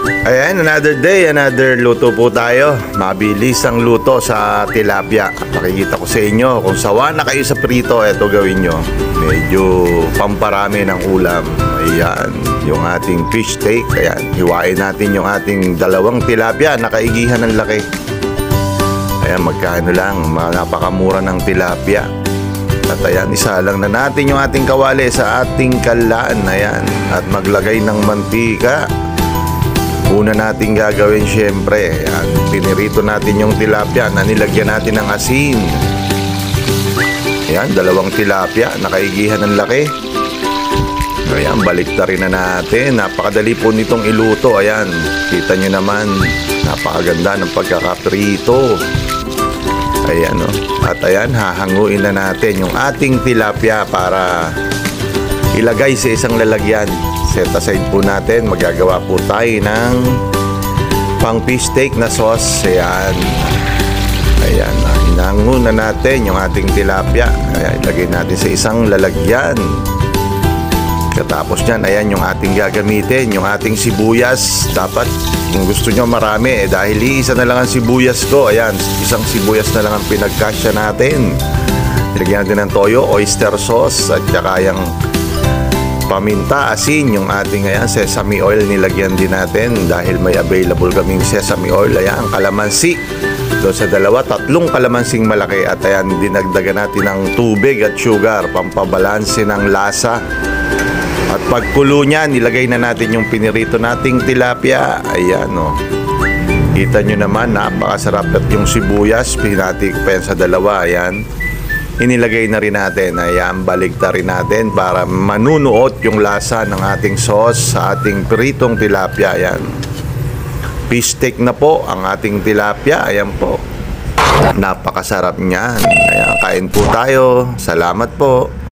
Ayan, another day, another luto po tayo. Mabilis ang luto sa tilapia. Pakikita ko sa inyo kung sawa na kayo sa prito, eto gawin nyo. Medyo pamparami ng ulam. Ayan, yung ating fish steak. Ayan, hiwain natin yung ating dalawang tilapia. Nakaigihan ng laki. Ayan, magkano lang, napakamura ng tilapia. At ayan, isa lang na natin yung ating kawali sa ating kalan. Ayan, at maglagay ng mantika. Una natin gagawin syempre, ayan, pinirito natin yung tilapia na nilagyan natin ng asin. Ayan, dalawang tilapia, nakaigihan ng laki. Ayan, baliktarin na natin. Napakadali po nitong iluto. Ayan, kita nyo naman, napakaganda ng pagkakaprito. Ayan, oh. At ayan, hahanguin na natin yung ating tilapia para ilagay sa isang lalagyan. Set aside po natin, magagawa po tayo ng pang fish steak na sauce. Ayan, ayan, hinango na natin yung ating tilapia. Ayan, ilagay natin sa isang lalagyan. Katapos nyan, ayan yung ating gagamitin, yung ating sibuyas. Dapat kung gusto nyo marami, dahil iisa na lang ang sibuyas ko. Ayan, isang sibuyas na lang ang pinagkasya natin. Ilagyan natin ng toyo, oyster sauce, at saka yung paminta, asin, yung ating ayan, sesame oil nilagyan din natin dahil may available kaming sesame oil. Ayan, kalamansi. Doon sa dalawa, 3 kalamansing malaki. At ayan, dinagdagan natin ng tubig at sugar, pampabalanse ng lasa. At pagkulo niya, nilagay na natin yung pinirito nating tilapia. Ayan, o. Kita nyo naman, napakasarap. At yung sibuyas, pinatik pa yan sa dalawa. Ayan, inilagay na rin natin. Ayan, baligtarin natin para manunuot yung lasa ng ating sauce sa ating pritong tilapia. Ayan, fish steak na po ang ating tilapia. Ayan po, napakasarap niyan. Ayan, kain po tayo. Salamat po.